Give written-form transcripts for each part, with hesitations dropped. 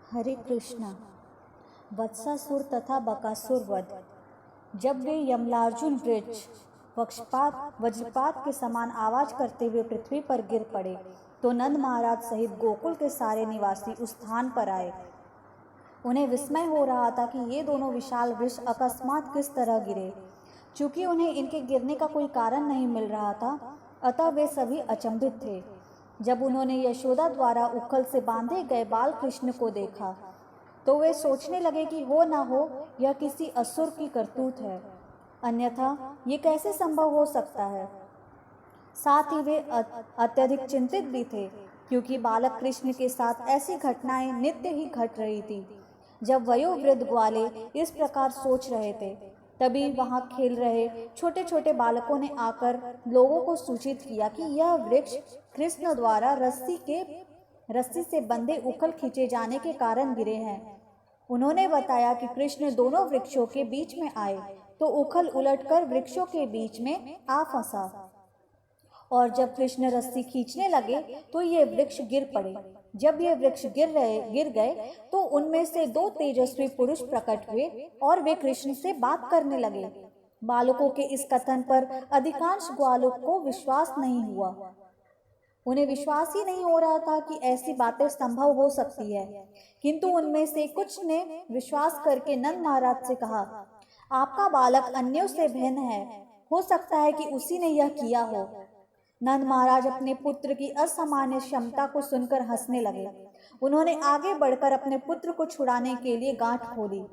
हरे कृष्णा। वत्सासुर तथा बकासुर वध। जब वे यमलार्जुन वृक्ष वज्रपात के समान आवाज करते हुए पृथ्वी पर गिर पड़े तो नंद महाराज सहित गोकुल के सारे निवासी उस स्थान पर आए। उन्हें विस्मय हो रहा था कि ये दोनों विशाल वृक्ष अकस्मात किस तरह गिरे। चूंकि उन्हें इनके गिरने का कोई कारण नहीं मिल रहा था, अतः वे सभी अचंभित थे। जब उन्होंने यशोदा द्वारा उखल से बांधे गए बाल कृष्ण को देखा तो वे सोचने लगे कि हो ना हो यह किसी असुर की करतूत है, अन्यथा ये कैसे संभव हो सकता है। साथ ही वे अत्यधिक चिंतित भी थे, क्योंकि बालक कृष्ण के साथ ऐसी घटनाएं नित्य ही घट रही थी। जब वयोवृद्ध ग्वाले इस प्रकार सोच रहे थे, तभी वहां खेल रहे छोटे छोटे बालकों ने आकर लोगों को सूचित किया कि यह वृक्ष कृष्ण द्वारा रस्सी से बंधे उखल खींचे जाने के कारण गिरे हैं। उन्होंने बताया कि कृष्ण दोनों वृक्षों के बीच में आए तो उखल उलटकर वृक्षों के बीच में आ फंसा, और जब कृष्ण रस्सी खींचने लगे तो ये वृक्ष गिर पड़े। जब ये वृक्ष गिर गए तो उनमें से दो तेजस्वी पुरुष प्रकट हुए और वे कृष्ण से बात करने लगे। बालकों के इस कथन पर अधिकांश ग्वालों को विश्वास नहीं हुआ। उन्हें विश्वास ही नहीं हो रहा था कि ऐसी बातें संभव हो सकती है। किंतु उनमें से कुछ ने विश्वास करके नंद महाराज से कहा, आपका बालक अन्यों से भिन्न है, हो सकता है कि उसी ने यह किया हो। नंद महाराज अपने पुत्र की असामान्य क्षमता को सुनकर हंसने लगे। उन्होंने आगे बढ़कर अपने पुत्र को छुड़ाने के लिए गांठ खोली।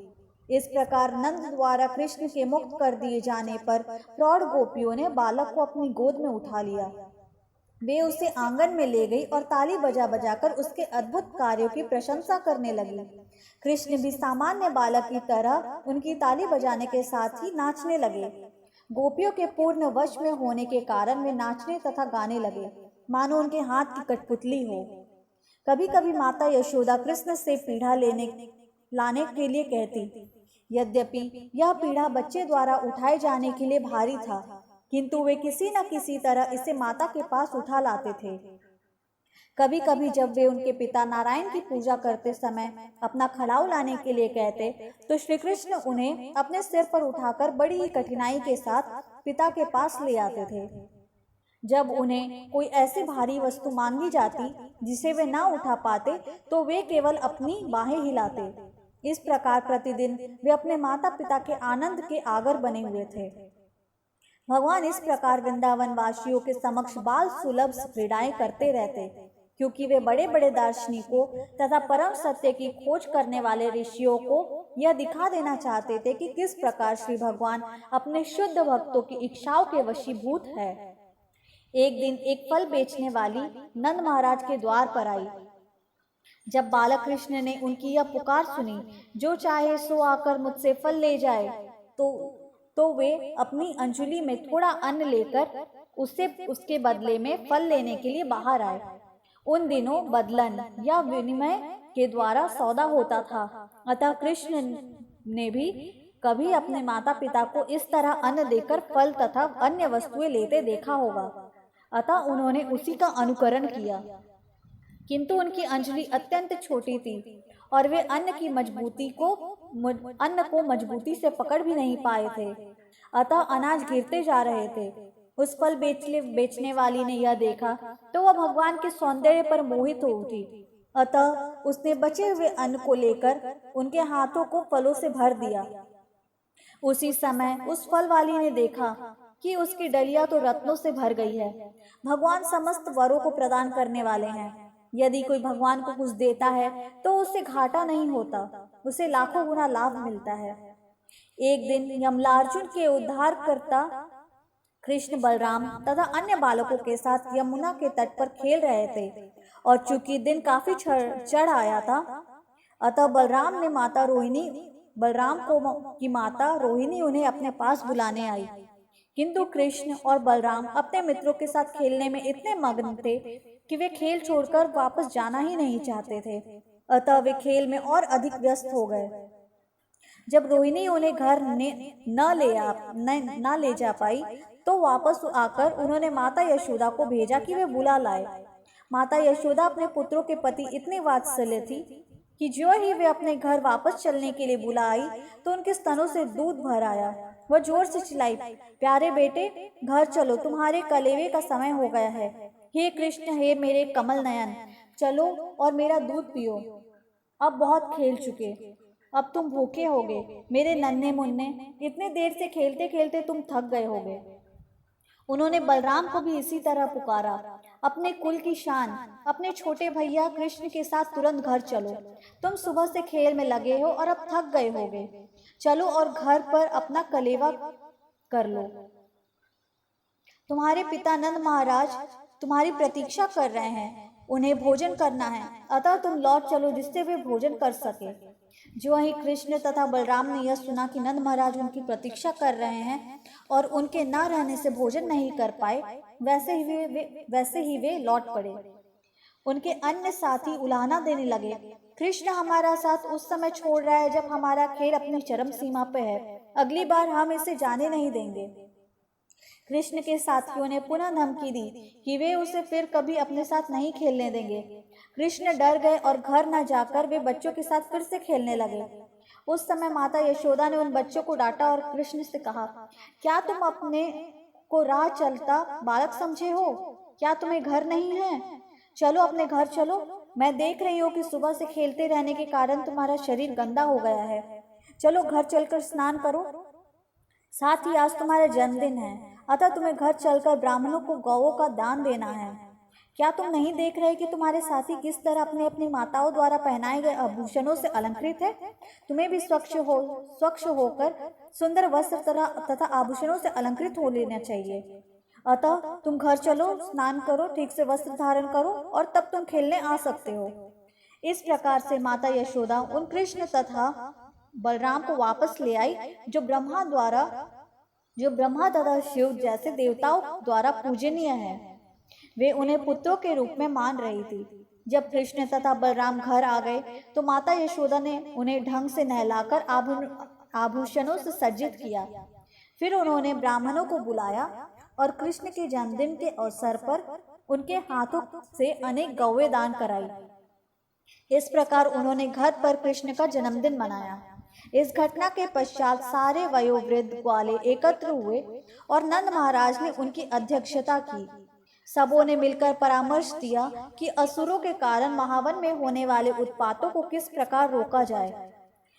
इस प्रकार नंद द्वारा कृष्ण के मुक्त कर दिए जाने पर प्रौढ़ गोपियों ने बालक को अपनी गोद में उठा लिया। वे उसे आंगन में ले गई और ताली बजा बजाकर उसके अद्भुत कार्यों की प्रशंसा करने लगी। कृष्ण भी सामान्य बालक की तरह उनकी ताली बजाने के साथ ही नाचने लगे। गोपियों के पूर्ण वश में होने के कारण वे नाचने तथा गाने लगे, मानो उनके हाथ की कठपुतली हो। कभी कभी माता यशोदा कृष्ण से पीढ़ा लाने के लिए कहती। यद्यपि यह पीढ़ा बच्चे द्वारा उठाए जाने के लिए भारी था, किंतु वे किसी न किसी तरह इसे माता के पास उठा लाते थे। कभी कभी जब वे उनके पिता नारायण की पूजा करते समय अपना खड़ाऊ लाने के लिए कहते तो श्री कृष्ण उन्हें अपने सिर पर उठाकर बड़ी ही कठिनाई के साथ पिता के पास ले आते थे। जब उन्हें कोई ऐसी भारी वस्तु मांगी जाती जिसे वे ना उठा पाते तो वे केवल अपनी बाहें हिलाते। इस प्रकार प्रतिदिन वे अपने माता पिता के आनंद के आगर बने हुए थे। भगवान इस प्रकार वृंदावन वासियों के समक्ष बाल सुलभ क्रीड़ाएं करते रहते, क्योंकि वे बड़े बड़े दार्शनिकों तथा परम सत्य की खोज करने वाले ऋषियों को यह दिखा देना चाहते थे कि किस प्रकार श्री भगवान अपने शुद्ध भक्तों की इच्छाओं के वशीभूत है। एक दिन एक फल बेचने वाली नंद महाराज के द्वार पर आई। जब बालक कृष्ण ने उनकी यह पुकार सुनी, जो चाहे सो आकर मुझसे फल ले जाए, तो वे अपनी अंजलि में थोड़ा अन्न लेकर उसके बदले में फल लेने के लिए बाहर आए। उन दिनों बदलन या विनिमय के द्वारा सौदा होता था, अतः कृष्ण ने भी कभी अपने माता पिता को इस तरह अन्न देकर फल तथा अन्य वस्तुएं लेते देखा होगा, अतः उन्होंने उसी का अनुकरण किया। किंतु उनकी अंजलि अत्यंत छोटी थी और वे अन्न को मजबूती से पकड़ भी नहीं पाए थे, अतः अनाज गिरते जा रहे थे। उस फल बेचने वाली ने यह देखा तो वह भगवान के सौंदर्य पर मोहित हो उठी, अतः उसने बचे हुए अन्न को लेकर उनके हाथों को फलों से भर दिया। उसी समय उस फल वाली ने देखा कि उसकी डलिया तो रत्नों से भर गई है। भगवान समस्त वरों को प्रदान करने वाले हैं। यदि कोई भगवान को कुछ देता है तो उसे घाटा नहीं होता, उसे लाखों गुना लाभ मिलता है। एक दिन यमलार्जुन के उद्धारकर्ता कृष्ण बलराम तथा अन्य बालकों के साथ यमुना के तट पर खेल रहे थे, और चूंकि दिन काफी चढ़ आया था, अतः बलराम की माता रोहिणी उन्हें अपने पास बुलाने आई। किंतु कृष्ण और बलराम अपने मित्रों के साथ खेलने में इतने मग्न थे कि वे खेल छोड़कर वापस जाना ही नहीं चाहते थे, अतः वे खेल में और अधिक व्यस्त हो गए। जब रोहिणी उन्हें घर न ले जा पाई तो वापस आकर उन्होंने माता यशोदा को भेजा कि वे बुला लाए। माता यशोदा अपने पुत्रों के प्रति इतनी वात्सल्य थी कि जो ही वे अपने घर वापस चलने के लिए बुलाई तो उनके स्तनों से दूध भर आया। वह जोर से चिल्लाई, प्यारे बेटे, घर चलो, तुम्हारे कलेवे का समय हो गया है। हे कृष्ण, हे मेरे कमल नयन, चलो और मेरा दूध पियो। अब बहुत खेल चुके, अब तुम भूखे होगे। मेरे नन्हे मुन्ने, इतने देर से खेलते खेलते तुम थक गए होगे। उन्होंने बलराम को भी इसी तरह पुकारा, अपने कुल की शान, अपने छोटे भैया कृष्ण के साथ तुरंत घर चलो। तुम सुबह से खेल में लगे हो और अब थक गए होगे। चलो और घर पर अपना कलेवा कर लो। तुम्हारे पिता नंद महाराज तुम्हारी प्रतीक्षा कर रहे हैं, उन्हें भोजन करना है, अतः तुम लौट चलो जिससे वे भोजन कर सके। जो ही कृष्ण तथा बलराम ने यह सुना कि नंद महाराज उनकी प्रतीक्षा कर रहे हैं और उनके न रहने से भोजन नहीं कर पाए, वैसे ही वे लौट पड़े। उनके अन्य साथी उलाहना देने लगे, कृष्ण हमारा साथ उस समय छोड़ रहा है जब हमारा खेल अपनी चरम सीमा पे है, अगली बार हम इसे जाने नहीं देंगे। कृष्ण के साथियों ने पुनः धमकी दी कि वे उसे फिर कभी अपने साथ नहीं खेलने देंगे। कृष्ण डर गए और घर न जाकर वे बच्चों के साथ फिर से खेलने लगे। उस समय माता यशोदा ने उन बच्चों को डांटा और कृष्ण से कहा, क्या तुम अपने को राह चलता बालक समझे हो? क्या तुम्हें घर नहीं है? चलो अपने घर चलो। मैं देख रही हूँ कि सुबह से खेलते रहने के कारण तुम्हारा शरीर गंदा हो गया है। चलो घर चलकर स्नान करो। साथ ही आज तुम्हारा जन्मदिन है, अतः तुम्हें घर चलकर ब्राह्मणों को गौओं का दान देना है। क्या तुम नहीं देख रहे कि तुम्हारे साथी किस तरह अपने अपनी माताओं द्वारा पहनाए गए आभूषणों से अलंकृत है? तुम्हें भी स्वच्छ होकर सुंदर वस्त्र तथा आभूषणों से अलंकृत हो लेना चाहिए। अतः तुम घर चलो, स्नान करो, ठीक से वस्त्र धारण करो और तब तुम खेलने आ सकते हो। इस प्रकार से माता यशोदा उन कृष्ण तथा बलराम को वापस ले आई, जो ब्रह्मा तथा शिव जैसे देवताओं द्वारा पूजनीय है। वे उन्हें पुत्रों के रूप में मान रही थी। जब कृष्ण तथा बलराम घर आ गए तो माता यशोदा ने उन्हें ढंग से नहलाकर आभूषणों से सज्जित किया। फिर उन्होंने ब्राह्मणों को बुलाया और कृष्ण के जन्मदिन के अवसर पर उनके हाथों से अनेक गौएं दान कराई। इस प्रकार उन्होंने घर पर कृष्ण का जन्मदिन मनाया। इस घटना के पश्चात सारे वयोवृद्ध ग्वाले एकत्र हुए और नंद महाराज ने उनकी अध्यक्षता की। सबों ने मिलकर परामर्श दिया कि असुरों के कारण महावन में होने वाले उत्पातों को किस प्रकार रोका जाए।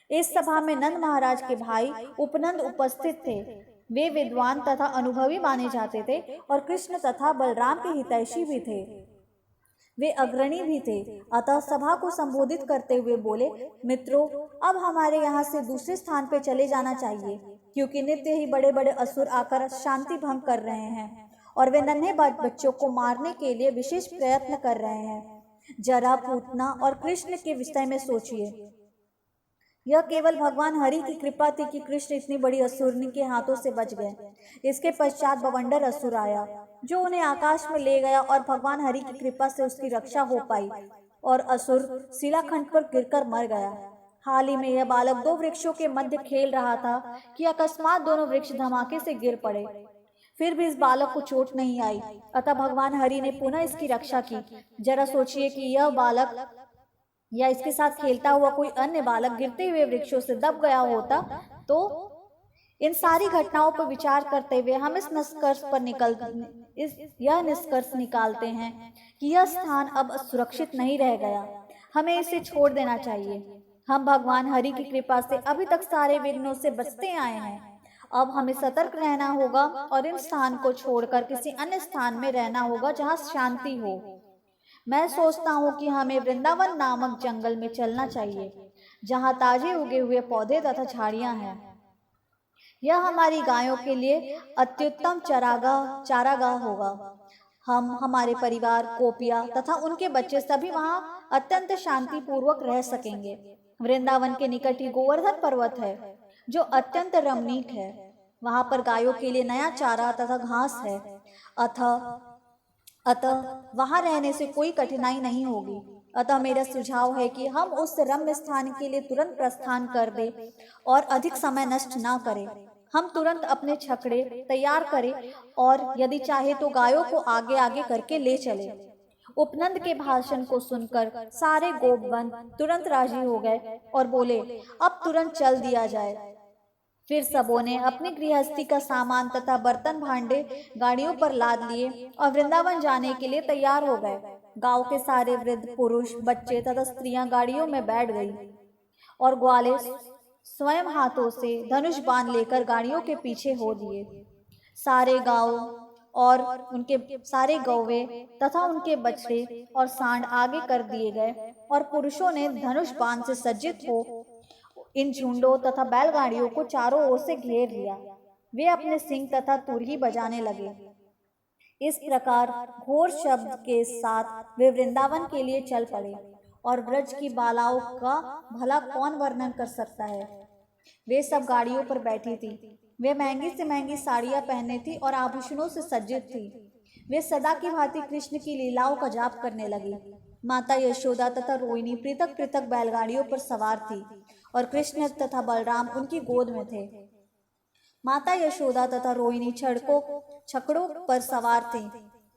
इस सभा में नंद महाराज के भाई उपनंद उपस्थित थे। वे विद्वान तथा अनुभवी माने जाते थे और कृष्ण तथा बलराम के हितैषी भी थे। वे अग्रणी भी थे। अतः सभा को संबोधित करते हुए बोले, मित्रों, अब हमारे यहाँ से दूसरे स्थान पे चले जाना चाहिए, क्योंकि नित्य ही बड़े बड़े असुर आकर शांति भंग कर रहे हैं और वे नन्हे बच्चों को मारने के लिए विशेष प्रयत्न कर रहे हैं। जरा, पूतना और कृष्ण के विषय में सोचिए। यह केवल भगवान हरि की कृपा थी कि कृष्ण इतनी बड़ी असुरनी के हाथों से बच गए। इसके पश्चात बवंडर असुर आया, जो उन्हें आकाश में ले गया और भगवान हरि की कृपा से उसकी रक्षा हो पाई और असुर शिलाखंड पर गिरकर मर गया। हाल ही में यह बालक दो वृक्षों के मध्य खेल रहा था कि अकस्मात दोनों वृक्ष धमाके से गिर पड़े। फिर भी इस बालक को चोट नहीं आई, अतः भगवान हरि ने पुनः इसकी रक्षा की। जरा सोचिए कि यह बालक या इसके साथ खेलता हुआ कोई अन्य बालक गिरते हुए वृक्षों से दब गया होता तो। इन सारी घटनाओं पर विचार करते हुए हम यह निष्कर्ष निकालते हैं कि यह स्थान अब सुरक्षित नहीं रह गया। हमें इसे छोड़ देना चाहिए। हम भगवान हरि की कृपा से अभी तक सारे विघ्नों से बचते आए हैं। अब हमें सतर्क रहना होगा और इन स्थान को छोड़कर किसी अन्य स्थान में रहना होगा जहाँ शांति हो। मैं सोचता हूँ कि हमें वृंदावन नामक जंगल में चलना चाहिए, जहाँ ताजे उगे हुए पौधे तथा झाड़ियाँ हैं। यह हमारी गायों के लिए अत्युत्तम चारागाह होगा। हम, हमारे परिवार, कोपिया तथा उनके बच्चे सभी वहाँ अत्यंत शांति पूर्वक रह सकेंगे। वृंदावन के निकट ही गोवर्धन पर्वत है, जो अत्यंत रमणीक है। वहाँ पर गायों के लिए नया चारा तथा घास है। अतः वहां रहने से कोई कठिनाई नहीं होगी। अतः मेरा सुझाव है कि हम उस रम्य स्थान के लिए तुरंत प्रस्थान कर दें और अधिक समय नष्ट ना करें। हम तुरंत अपने छकड़े तैयार करें और यदि चाहे तो गायों को आगे आगे करके ले चले। उपनंद के भाषण को सुनकर सारे गोपबंद तुरंत राजी हो गए और बोले, अब तुरंत चल दिया जाए। फिर सबों ने अपनी गृहस्थी का सामान तथा बर्तन भांडे गाड़ियों पर लाद लिए और वृंदावन जाने के लिए तैयार हो गए। गांव के सारे वृद्ध, पुरुष, बच्चे तथा स्त्रियां गाड़ियों में बैठ गई और ग्वाले स्वयं हाथों से धनुष बाण लेकर गाड़ियों के पीछे हो दिए। सारे गांव और उनके सारे गौवे तथा उनके बछड़े और सांड आगे कर दिए गए और पुरुषों ने धनुष बाण से सज्जित हो इन झुंडों तथा बैलगाड़ियों को चारों ओर से घेर लिया। वे अपने सिंह तथा तुरही बजाने लगे। इस प्रकार घोर शब्द के साथ वे वृंदावन के लिए चल पड़े और ब्रज की बालाओं का भला कौन वर्णन कर सकता है। वे सब गाड़ियों पर बैठी थी। वे महंगी से महंगी साड़ियां पहने थी और आभूषणों से सज्जित थी। वे सदा की भांति कृष्ण की लीलाओं का जाप करने लगी। माता यशोदा तथा रोहिणी पृथक पृथक बैलगाड़ियों पर सवार थी और कृष्ण तथा बलराम उनकी गोद में थे। माता यशोदा तथा रोहिणी छकड़ों पर सवार थी।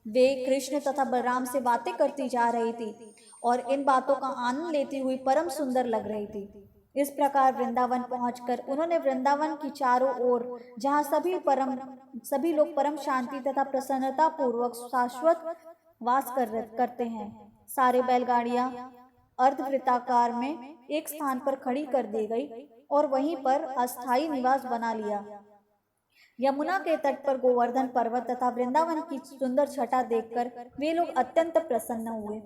वे कृष्ण तथा बलराम से बातें करती जा रही थी और इन बातों का आनंद लेती हुई परम सुंदर लग रही थी। इस प्रकार वृंदावन पहुंचकर उन्होंने वृंदावन की चारों ओर, जहां सभी लोग परम शांति तथा प्रसन्नता पूर्वक शाश्वत वास करते हैं, सारे बैलगाड़ियां अर्धवृत्ताकार में एक स्थान पर खड़ी कर दी गई और वहीं पर अस्थायी निवास बना लिया। यमुना के तट पर गोवर्धन पर्वत तथा वृंदावन की सुंदर छटा देखकर वे लोग अत्यंत प्रसन्न हुए।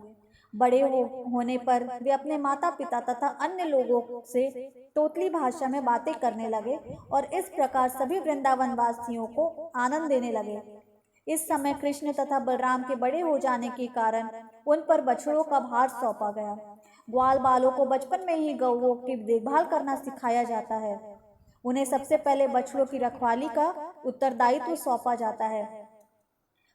बड़े होने पर वे अपने माता पिता तथा अन्य लोगों से तोतली भाषा में बातें करने लगे और इस प्रकार सभी वृंदावन वासियों को आनंद देने लगे। इस समय कृष्ण तथा बलराम के बड़े हो जाने के कारण उन पर बछड़ों का भार सौंपा गया। ग्वाल बालों को बचपन में ही गौओं की देखभाल करना सिखाया जाता है। उन्हें सबसे पहले बछड़ों की रखवाली का उत्तरदायित्व सौंपा जाता है।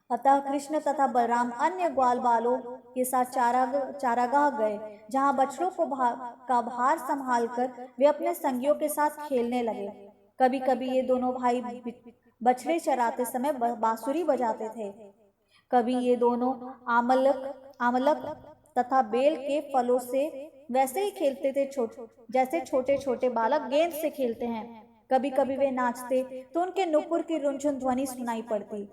अतः कृष्ण तथा बलराम अन्य ग्वाल बालों के साथ चारागाह गए, जहां बछड़ों का भार संभालकर वे अपने संगियों के साथ खेलने लगे। कभी कभी ये दोनों भाई बछड़े चराते समय बांसुरी बजाते थे। कभी ये दोनों आमलक तथा बेल के फलों से वैसे ही खेलते थे जैसे छोटे छोटे बालक गेंद से खेलते हैं। कभी कभी वे नाचते तो उनके नुपुर की रुनझुन ध्वनि सुनाई पड़ती।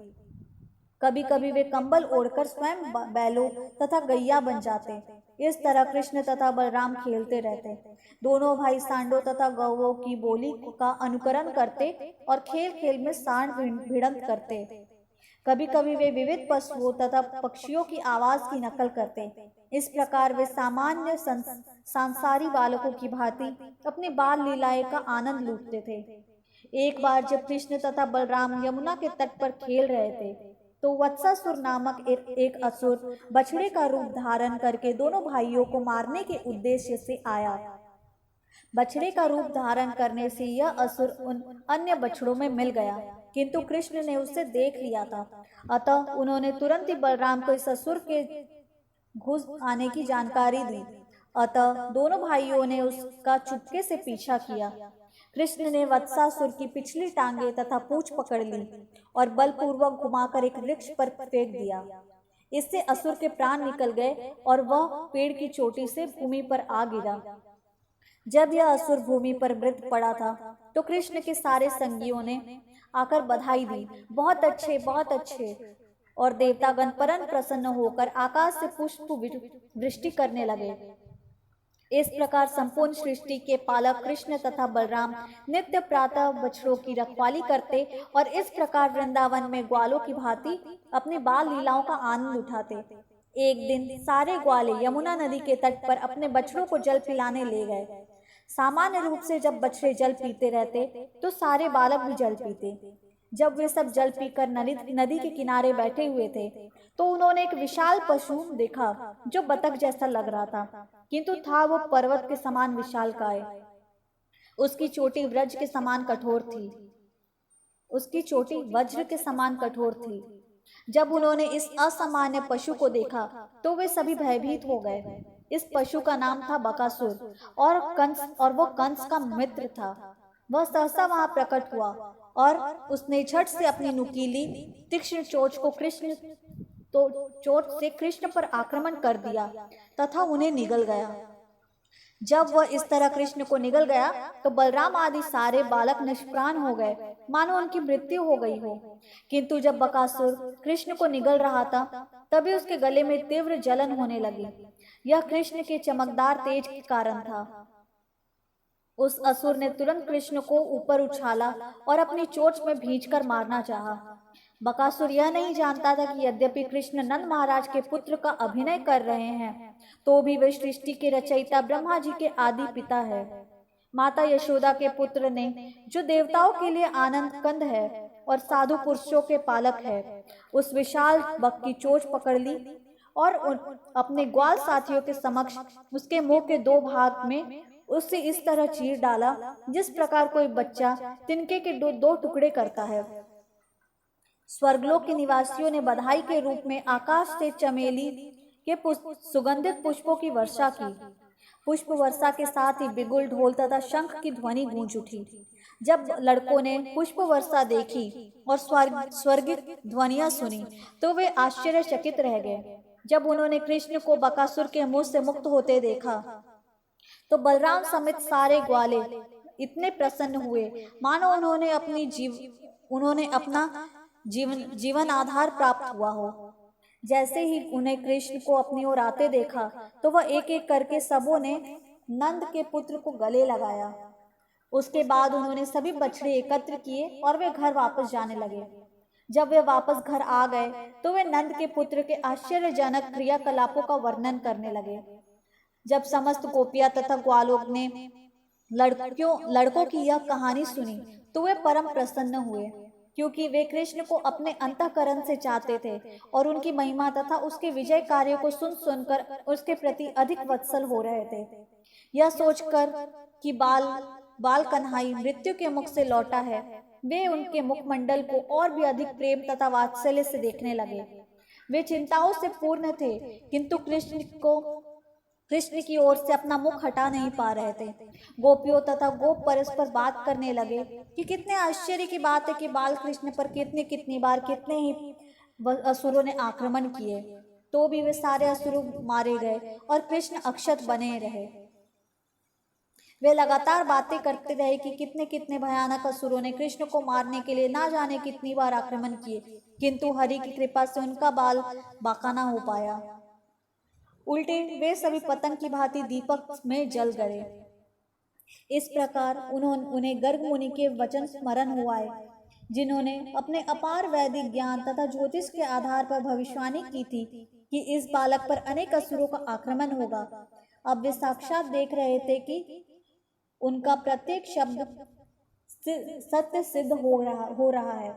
कभी कभी वे कंबल ओढ़कर स्वयं बैलों तथा गैया बन जाते। इस तरह कृष्ण तथा बलराम खेलते रहते। दोनों भाई सांडों तथा गौओं की बोली का अनुकरण करते और खेल खेल में सांड भिड़ंत करते। कभी कभी वे विविध पशुओं तथा पक्षियों की आवाज की नकल करते। इस प्रकार वे सामान्य सांसारी बालकों की भांति अपनी बाल लीलाएं का आनंद लूटते थे। एक बार जब कृष्ण तथा बलराम यमुना के तट पर खेल रहे थे तो वत्सासुर नामक एक असुर बछड़े का रूप धारण करके दोनों भाइयों को मारने के उद्देश्य से आया। बछड़े का रूप धारण करने से यह असुर उन अन्य बछड़ों में मिल गया, किंतु कृष्ण ने उसे देख लिया था। अतः उन्होंने तुरंत ही बलराम को इस असुर के घुस आने की जानकारी दी। अतः दोनों भाइयों ने उसका चुपके से पीछा किया। कृष्ण ने वत्सासुर की पिछली टांगे तथा पूंछ पकड़ ली और बलपूर्वक घुमाकर एक वृक्ष पर फेंक दिया। इससे असुर के प्राण निकल गए और वह पेड़ की चोटी से भूमि पर आ गिरा। जब यह असुर भूमि पर मृत पड़ा था तो कृष्ण के सारे संगियों ने आकर बधाई दी, बहुत अच्छे बहुत अच्छे, और देवतागण परम प्रसन्न होकर आकाश से पुष्प वृष्टि करने लगे। इस प्रकार संपूर्ण सृष्टि के पालक कृष्ण तथा बलराम नित्य प्रातः बछड़ों की रखवाली करते और इस प्रकार वृंदावन में ग्वालों की भांति अपनी बाल लीलाओं का आनंद उठाते। एक दिन सारे ग्वाले यमुना नदी के तट पर अपने बछड़ों को जल पिलाने ले गए। सामान्य रूप से जब बछड़े जल पीते रहते तो सारे बालक भी जल पीते। जब वे सब जल पीकर नदी के किनारे बैठे हुए थे तो उन्होंने एक विशाल पशु देखा जो बतख जैसा लग रहा था, किंतु था वो पर्वत के समान विशालकाय। उसकी चोटी वज्र के समान कठोर थी। जब उन्होंने इस असामान्य पशु को देखा तो वे सभी भयभीत हो गए। इस पशु का नाम था बकासुर और वो कंस का मित्र था। वह सहसा वहां प्रकट हुआ और उसने झट से अपनी नुकीली तीक्ष्ण चोंच को कृष्ण तो चोट से कृष्ण पर आक्रमण कर दिया तथा उन्हें निगल गया। जब वह इस तरह कृष्ण को निगल गया तो बलराम आदि सारे बालक निष्प्राण हो गए, मानो उनकी मृत्यु हो गई हो। किंतु जब बकासुर कृष्ण को निगल रहा था तभी उसके गले में तीव्र जलन होने लगी। यह कृष्ण के चमकदार तेज के कारण था। उस असुर ने तुरंत कृष्ण को ऊपर उछाला और अपनी चोंच में भींचकर मारना चाहा। बकासुर यह नहीं जानता था कि यद्यपि कृष्ण नंद महाराज के पुत्र का अभिनय कर रहे हैं, तो भी वे सृष्टि के रचयिता ब्रह्मा जी के आदि पिता है। माता यशोदा के पुत्र ने, जो देवताओं के लिए आनंद कंद है और साधु पुरुषों के पालक है, उस विशाल बक की चोंच पकड़ ली और अपने ग्वाल साथियों के समक्ष उसके मुंह के दो भाग में उससे इस तरह चीर डाला जिस प्रकार कोई बच्चा तिनके के दो टुकड़े करता है। स्वर्गलोक के निवासियों ने बधाई के रूप में आकाश से चमेली के सुगंधित पुष्पों की वर्षा की। पुष्प वर्षा के साथ ही बिगुल, ढोल तथा शंख की ध्वनि गूंज उठी। जब लड़कों ने पुष्प वर्षा देखी और स्वर्गिक ध्वनियां सुनी तो वे आश्चर्यचकित रह गए। जब उन्होंने कृष्ण को बकासुर के मुंह से मुक्त होते देखा तो बलराम समेत सारे ग्वाले इतने प्रसन्न हुए मानो उन्होंने अपना जीवन आधार प्राप्त हुआ हो। जैसे ही उन्हें कृष्ण को अपनी ओर आते देखा तो वह एक एक करके सबों ने नंद के पुत्र को गले लगाया। उसके बाद उन्होंने सभी बछड़े एकत्र किए और वे घर वापस जाने लगे। जब वे वापस घर आ गए तो वे नंद के पुत्र के आश्चर्यजनक क्रियाकलापों का वर्णन करने लगे। जब समस्त गोपियां तथा ग्वालों ने लड़कों की यह कहानी सुनी तो वे परम प्रसन्न हुए, क्योंकि वे कृष्ण को अपने अंतःकरण से चाहते थे और उनकी महिमा तथा उसके विजय कार्यों को सुनकर उसके प्रति अधिक वत्सल हो रहे थे। यह सोचकर कि बाल कन्हाई मृत्यु के मुख से लौटा है, वे उनके मुखमंडल को और भी अधिक प्रेम तथा वात्सल्य से देखने लगे। वे चिंताओं से पूर्ण थे, किंतु कृष्ण की ओर से अपना मुख हटा नहीं पा रहे थे। गोपियों तथा गोप परस्पर बात करने लगे कि कितने आश्चर्य की बात है कि बाल कृष्ण पर कितनी बार कितने ही असुरों ने आक्रमण किए, तो भी वे सारे असुर मारे गए और कृष्ण अक्षत बने रहे। वे लगातार बातें करते रहे कि कितने भयानक असुरों ने कृष्ण को मारने के लिए ना जाने कितनी बार आक्रमण किए, किंतु हरि की कृपा से उनका बाल बांका ना हो पाया। उल्टे वे सभी पतंग की भांति दीपक में जल गए। इस प्रकार उन्हें गर्ग मुनि के वचन स्मरण हुआ है, जिन्होंने अपने अपार वैदिक ज्ञान तथा ज्योतिष के आधार पर भविष्यवाणी की थी कि इस बालक पर अनेक असुरों का आक्रमण होगा। अब वे साक्षात देख रहे थे कि उनका प्रत्येक शब्द सत्य सिद्ध हो रहा है।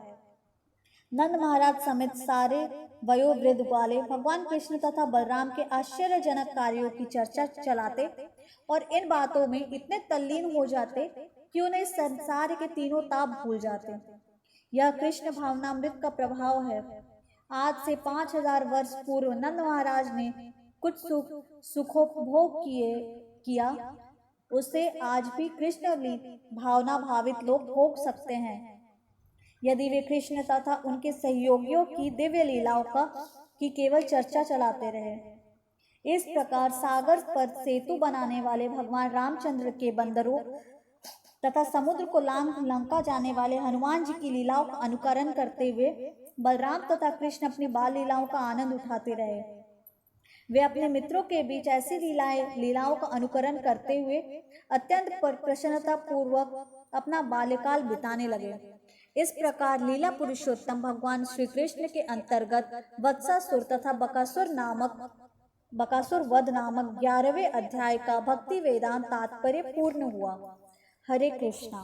नंद महाराज समेत सारे वयोवृद्ध वाले भगवान कृष्ण तथा बलराम के आश्चर्यजनक कार्यों की चर्चा चलाते और इन बातों में इतने तल्लीन हो जाते कि उन्हें संसार के तीनों ताप भूल जाते। यह कृष्ण भावनामृत का प्रभाव है। आज से 5000 वर्ष पूर्व नंद महाराज ने कुछ सुखोपभोग किया, उसे आज भी कृष्ण भावना भावित लोग भोग सकते हैं, यदि वे कृष्ण तथा उनके सहयोगियों की दिव्य लीलाओं की केवल चर्चा चलाते रहे। इस प्रकार सागर पर सेतु बनाने वाले भगवान रामचंद्र के बंदरों तथा समुद्र को लांघ लंका जाने वाले हनुमान जी की लीलाओं का अनुकरण करते हुए बलराम तथा कृष्ण अपनी बाल लीलाओं का आनंद उठाते रहे। वे अपने मित्रों के बीच ऐसी लीलाओं का अनुकरण करते हुए अत्यंत प्रसन्नता पूर्वक अपना बाल्यकाल बिताने लगे। इस प्रकार लीला पुरुषोत्तम भगवान श्री कृष्ण के अंतर्गत वत्सासुर तथा बकासुर वध नामक 11वें अध्याय का भक्ति वेदांत तात्पर्य पूर्ण हुआ। हरे कृष्णा।